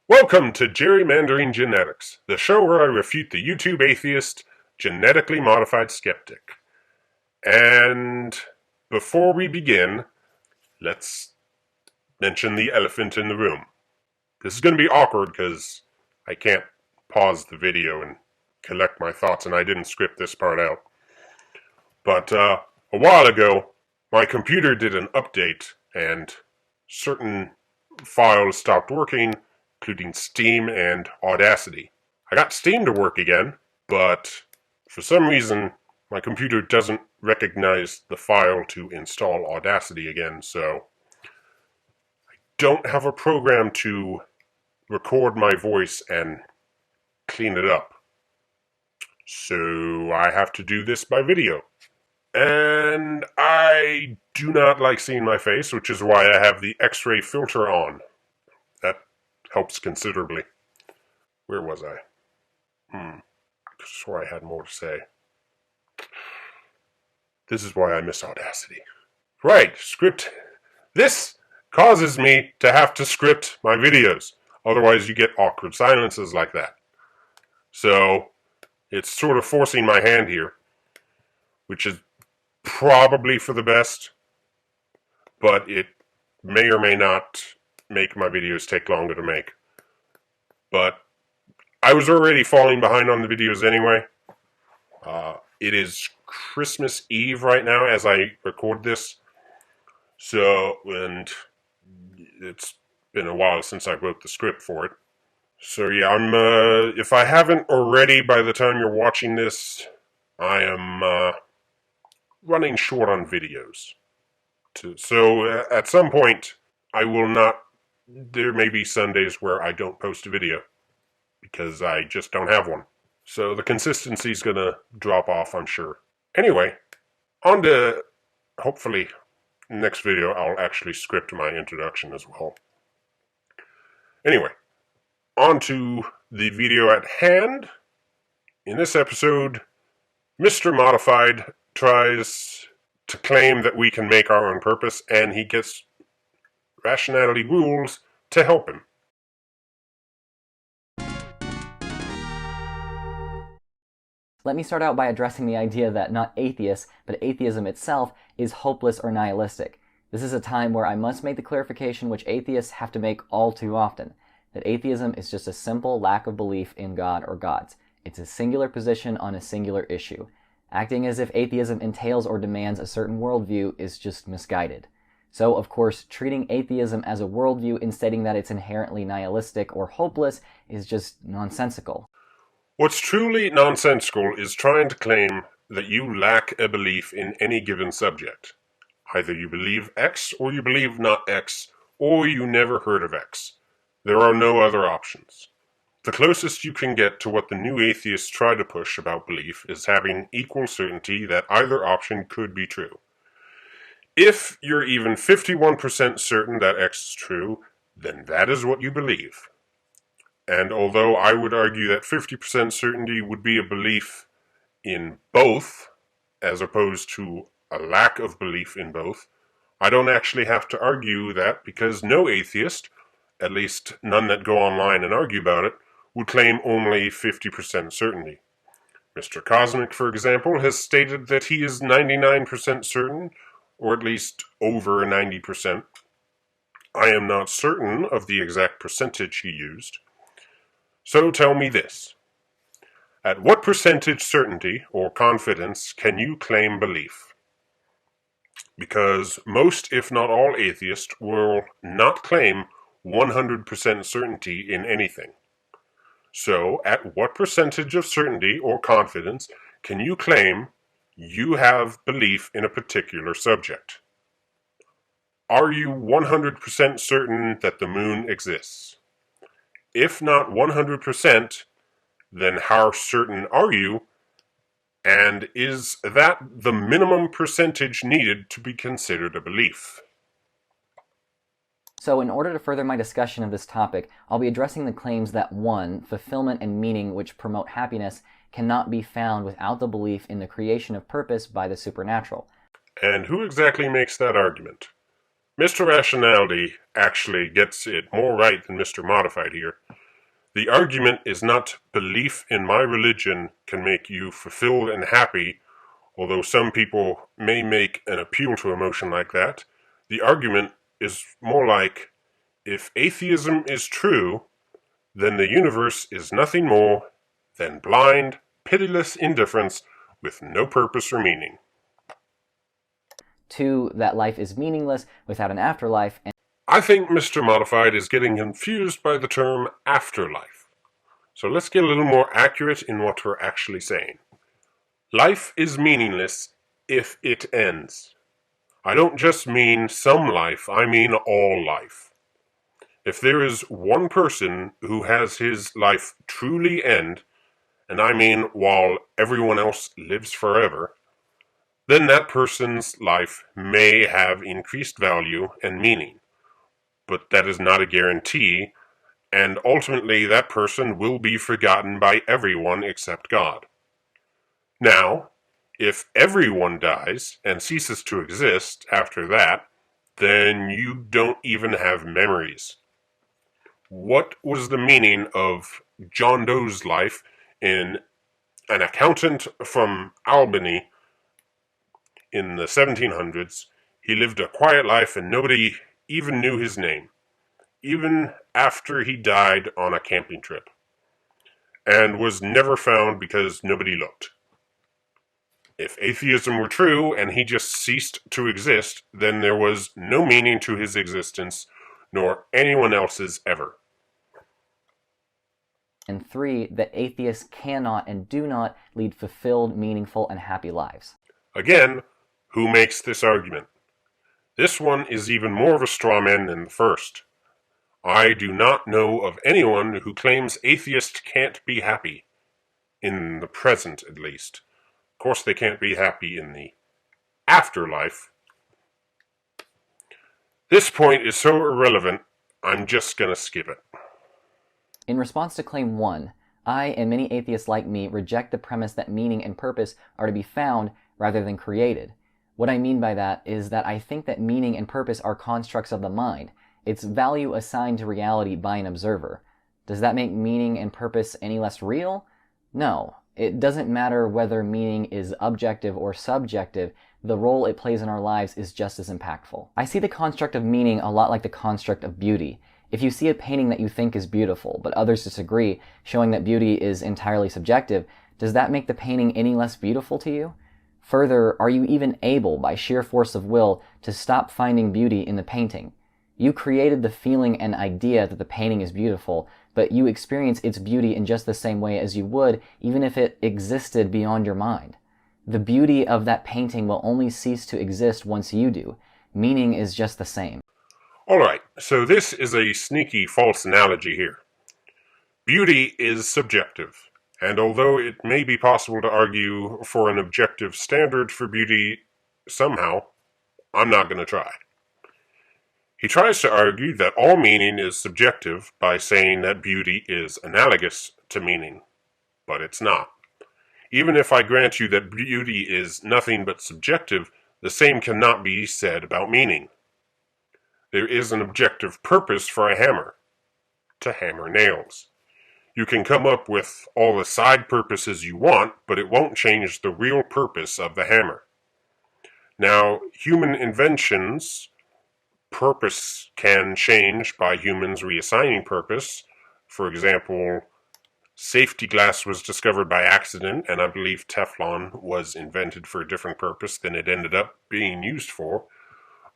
Welcome to Gerrymandering Genetics, the show where I refute the YouTube atheist, Genetically Modified Skeptic. And before we begin, let's mention the elephant in the room. This is going to be awkward because I can't pause the video and collect my thoughts, and I didn't script this part out. But a while ago, my computer did an update, and certain files stopped working, including Steam and Audacity. I got Steam to work again, but for some reason my computer doesn't recognize the file to install Audacity again, so I don't have a program to record my voice and clean it up. So I have to do this by video. And I do not like seeing my face, which is why I have the X-ray filter on. That helps considerably. Where was I? I swore I had more to say. This is why I miss Audacity. Right, script. This causes me to have to script my videos. Otherwise you get awkward silences like that. So, it's sort of forcing my hand here, which is probably for the best, but it may or may not make my videos take longer to make. But I was already falling behind on the videos anyway. It is Christmas Eve right now as I record this. So, and it's been a while since I wrote the script for it. So yeah, if I haven't already by the time you're watching this, I am running short on videos. So at some point, there may be Sundays where I don't post a video because I just don't have one. So the consistency is going to drop off, I'm sure. Anyway, on to, hopefully, next video I'll actually script my introduction as well. Anyway, on to the video at hand. In this episode, Mr. Modified tries to claim that we can make our own purpose, and he gets Rationality Rules to help him. Let me start out by addressing the idea that not atheists, but atheism itself is hopeless or nihilistic. This is a time where I must make the clarification which atheists have to make all too often, that atheism is just a simple lack of belief in God or gods. It's a singular position on a singular issue. Acting as if atheism entails or demands a certain worldview is just misguided. So, of course, treating atheism as a worldview and stating that it's inherently nihilistic or hopeless is just nonsensical. What's truly nonsensical is trying to claim that you lack a belief in any given subject. Either you believe X, or you believe not X, or you never heard of X. There are no other options. The closest you can get to what the new atheists try to push about belief is having equal certainty that either option could be true. If you're even 51% certain that X is true, then that is what you believe. And although I would argue that 50% certainty would be a belief in both, as opposed to a lack of belief in both, I don't actually have to argue that because no atheist, at least none that go online and argue about it, would claim only 50% certainty. Mr. Cosmic, for example, has stated that he is 99% certain, or at least over 90%. I am not certain of the exact percentage he used. So tell me this. At what percentage certainty or confidence can you claim belief? Because most, if not all, atheists will not claim 100% certainty in anything. So, at what percentage of certainty or confidence can you claim you have belief in a particular subject? Are you 100% certain that the moon exists? If not 100%, then how certain are you? And is that the minimum percentage needed to be considered a belief? So in order to further my discussion of this topic, I'll be addressing the claims that 1. Fulfillment and meaning which promote happiness cannot be found without the belief in the creation of purpose by the supernatural. And who exactly makes that argument? Mr. Rationality actually gets it more right than Mr. Modified here. The argument is not belief in my religion can make you fulfilled and happy, although some people may make an appeal to emotion like that. The argument is more like, if atheism is true, then the universe is nothing more than blind, pitiless indifference with no purpose or meaning. 2, that life is meaningless without an afterlife. And I think Mr. Modified is getting confused by the term afterlife. So let's get a little more accurate in what we're actually saying. Life is meaningless if it ends. I don't just mean some life, I mean all life. If there is one person who has his life truly end, and I mean while everyone else lives forever, then that person's life may have increased value and meaning. But that is not a guarantee, and ultimately that person will be forgotten by everyone except God. Now, if everyone dies and ceases to exist after that, then you don't even have memories. What was the meaning of John Doe's life in an accountant from Albany in the 1700s? He lived a quiet life and nobody even knew his name, even after he died on a camping trip, and was never found because nobody looked. If atheism were true and he just ceased to exist, then there was no meaning to his existence, nor anyone else's ever. And 3, that atheists cannot and do not lead fulfilled, meaningful, and happy lives. Again, who makes this argument? This one is even more of a straw man than the first. I do not know of anyone who claims atheists can't be happy, in the present at least. Of course they can't be happy in the afterlife. This point is so irrelevant, I'm just gonna skip it. In response to claim 1, I and many atheists like me reject the premise that meaning and purpose are to be found rather than created. What I mean by that is that I think that meaning and purpose are constructs of the mind. It's value assigned to reality by an observer. Does that make meaning and purpose any less real? No. It doesn't matter whether meaning is objective or subjective, the role it plays in our lives is just as impactful. I see the construct of meaning a lot like the construct of beauty. If you see a painting that you think is beautiful, but others disagree, showing that beauty is entirely subjective, does that make the painting any less beautiful to you? Further, are you even able, by sheer force of will, to stop finding beauty in the painting? You created the feeling and idea that the painting is beautiful, but you experience its beauty in just the same way as you would even if it existed beyond your mind. The beauty of that painting will only cease to exist once you do. Meaning is just the same. Alright, so this is a sneaky false analogy here. Beauty is subjective, and although it may be possible to argue for an objective standard for beauty somehow, I'm not going to try. He tries to argue that all meaning is subjective by saying that beauty is analogous to meaning, but it's not. Even if I grant you that beauty is nothing but subjective, the same cannot be said about meaning. There is an objective purpose for a hammer, to hammer nails. You can come up with all the side purposes you want, but it won't change the real purpose of the hammer. Now, human inventions, purpose can change by humans reassigning purpose. For example, safety glass was discovered by accident, and I believe Teflon was invented for a different purpose than it ended up being used for.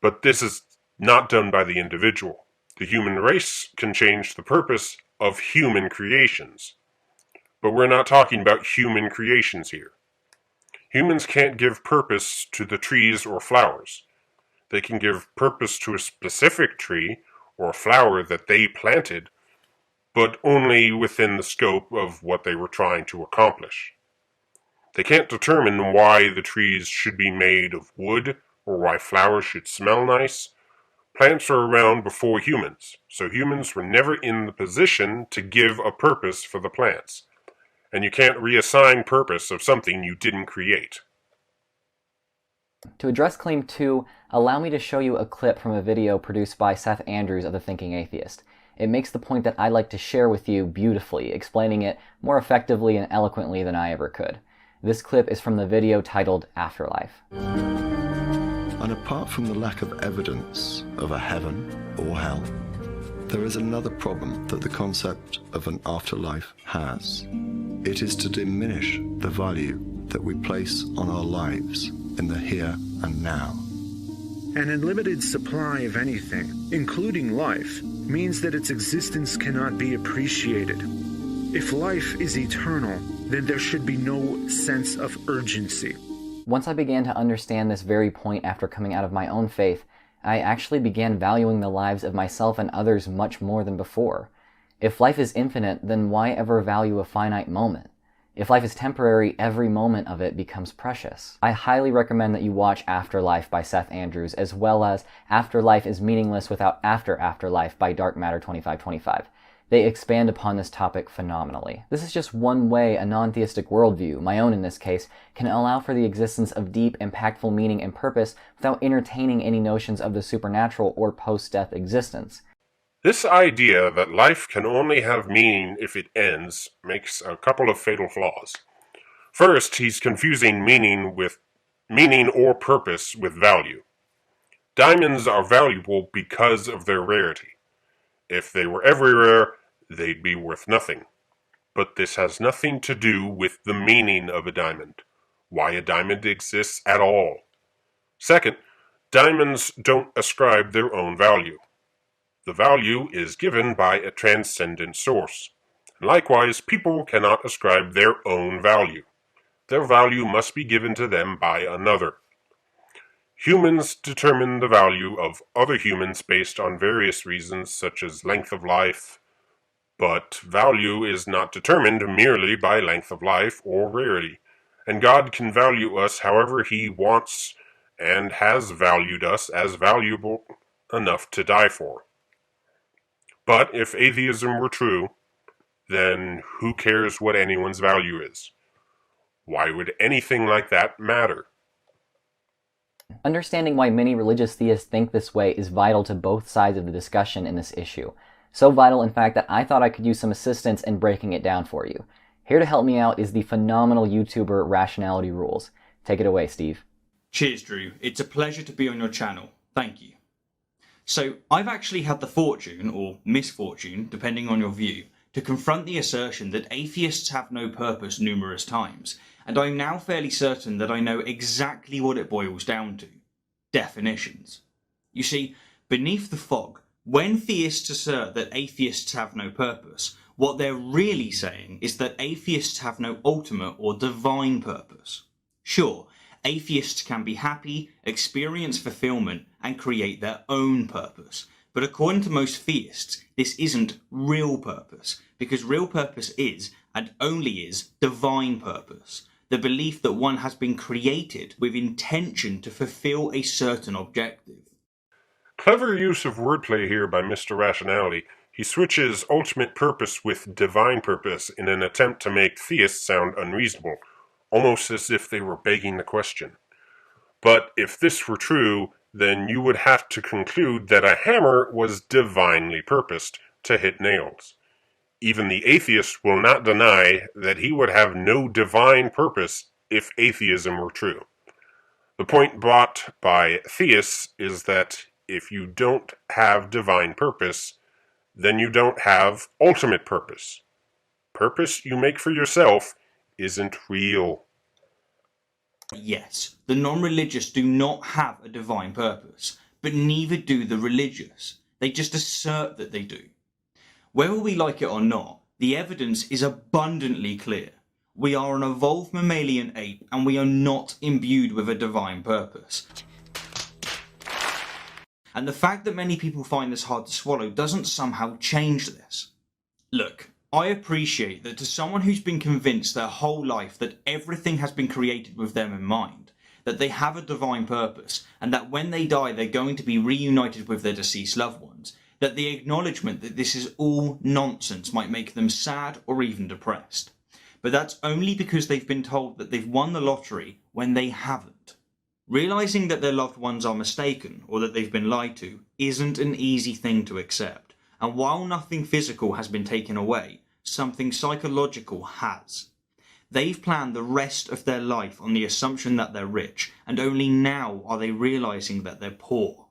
But this is not done by the individual. The human race can change the purpose of human creations. But we're not talking about human creations here. Humans can't give purpose to the trees or flowers. They can give purpose to a specific tree or flower that they planted, but only within the scope of what they were trying to accomplish. They can't determine why the trees should be made of wood or why flowers should smell nice. Plants are around before humans, so humans were never in the position to give a purpose for the plants. And you can't reassign purpose of something you didn't create. To address claim 2, allow me to show you a clip from a video produced by Seth Andrews of The Thinking Atheist. It makes the point that I like to share with you beautifully, explaining it more effectively and eloquently than I ever could. This clip is from the video titled Afterlife. And apart from the lack of evidence of a heaven or hell, there is another problem that the concept of an afterlife has. It is to diminish the value that we place on our lives in the here and now. An unlimited supply of anything, including life, means that its existence cannot be appreciated. If life is eternal, then there should be no sense of urgency. Once I began to understand this very point after coming out of my own faith, I actually began valuing the lives of myself and others much more than before. If life is infinite, then why ever value a finite moment? If life is temporary, every moment of it becomes precious. I highly recommend that you watch Afterlife by Seth Andrews, as well as Afterlife is Meaningless Without Afterlife by Dark Matter 2525. They expand upon this topic phenomenally. This is just one way a non-theistic worldview, my own in this case, can allow for the existence of deep, impactful meaning and purpose without entertaining any notions of the supernatural or post-death existence. This idea that life can only have meaning if it ends makes a couple of fatal flaws. First, he's confusing meaning or purpose with value. Diamonds are valuable because of their rarity. If they were everywhere, they'd be worth nothing. But this has nothing to do with the meaning of a diamond, why a diamond exists at all. Second, diamonds don't ascribe their own value. The value is given by a transcendent source. Likewise, people cannot ascribe their own value. Their value must be given to them by another. Humans determine the value of other humans based on various reasons such as length of life, but value is not determined merely by length of life or rarity, and God can value us however He wants and has valued us as valuable enough to die for. But if atheism were true, then who cares what anyone's value is? Why would anything like that matter? Understanding why many religious theists think this way is vital to both sides of the discussion in this issue. So vital, in fact, that I thought I could use some assistance in breaking it down for you. Here to help me out is the phenomenal YouTuber Rationality Rules. Take it away, Steve. Cheers, Drew. It's a pleasure to be on your channel. Thank you. So, I've actually had the fortune, or misfortune, depending on your view, to confront the assertion that atheists have no purpose numerous times, and I'm now fairly certain that I know exactly what it boils down to. Definitions. You see, beneath the fog, when theists assert that atheists have no purpose, what they're really saying is that atheists have no ultimate or divine purpose. Sure, atheists can be happy, experience fulfillment, and create their own purpose. But according to most theists, this isn't real purpose, because real purpose is, and only is, divine purpose. The belief that one has been created with intention to fulfill a certain objective. Clever use of wordplay here by Mr. Rationality. He switches ultimate purpose with divine purpose in an attempt to make theists sound unreasonable, almost as if they were begging the question. But if this were true, then you would have to conclude that a hammer was divinely purposed to hit nails. Even the atheist will not deny that he would have no divine purpose if atheism were true. The point brought by theists is that if you don't have divine purpose, then you don't have ultimate purpose. Purpose you make for yourself isn't real. Yes, the non-religious do not have a divine purpose, but neither do the religious. They just assert that they do. Whether we like it or not, the evidence is abundantly clear. We are an evolved mammalian ape, and we are not imbued with a divine purpose. And the fact that many people find this hard to swallow doesn't somehow change this. Look, I appreciate that to someone who's been convinced their whole life that everything has been created with them in mind, that they have a divine purpose, and that when they die they're going to be reunited with their deceased loved ones, that the acknowledgement that this is all nonsense might make them sad or even depressed. But that's only because they've been told that they've won the lottery when they haven't. Realising that their loved ones are mistaken, or that they've been lied to, isn't an easy thing to accept. And while nothing physical has been taken away, something psychological has. They've planned the rest of their life on the assumption that they're rich, and only now are they realizing that they're poor.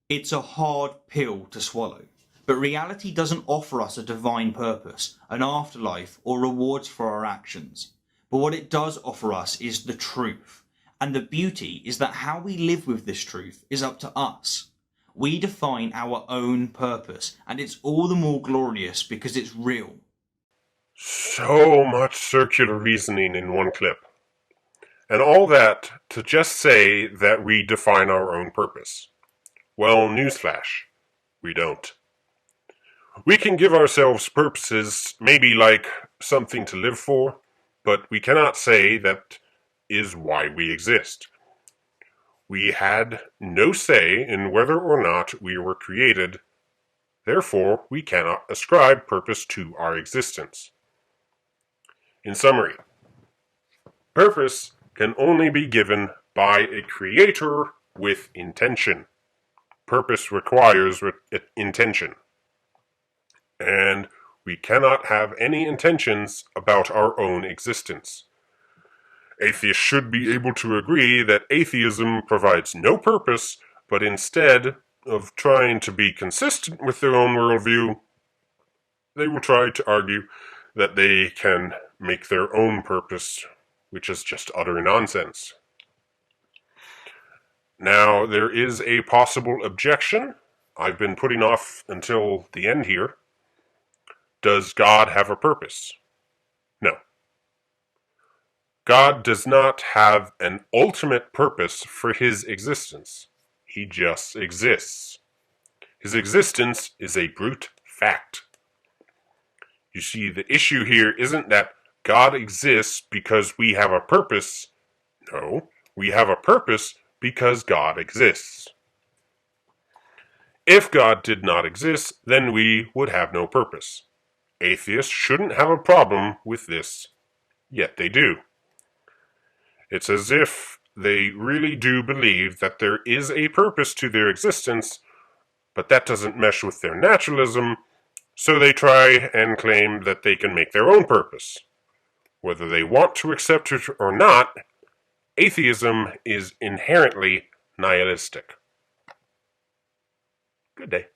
It's a hard pill to swallow, but reality doesn't offer us a divine purpose, an afterlife, or rewards for our actions. But what it does offer us is the truth, and the beauty is that how we live with this truth is up to us. We define our own purpose, and it's all the more glorious because it's real. So much circular reasoning in one clip. And all that to just say that we define our own purpose. Well, newsflash, we don't. We can give ourselves purposes, maybe like something to live for, but we cannot say that is why we exist. We had no say in whether or not we were created, therefore we cannot ascribe purpose to our existence. In summary, purpose can only be given by a creator with intention. Purpose requires intention. And we cannot have any intentions about our own existence. Atheists should be able to agree that atheism provides no purpose, but instead of trying to be consistent with their own worldview, they will try to argue that they can make their own purpose, which is just utter nonsense. Now, there is a possible objection I've been putting off until the end here. Does God have a purpose? No. God does not have an ultimate purpose for his existence. He just exists. His existence is a brute fact. You see, the issue here isn't that God exists because we have a purpose. No, we have a purpose because God exists. If God did not exist, then we would have no purpose. Atheists shouldn't have a problem with this, yet they do. It's as if they really do believe that there is a purpose to their existence, but that doesn't mesh with their naturalism, so they try and claim that they can make their own purpose. Whether they want to accept it or not, atheism is inherently nihilistic. Good day.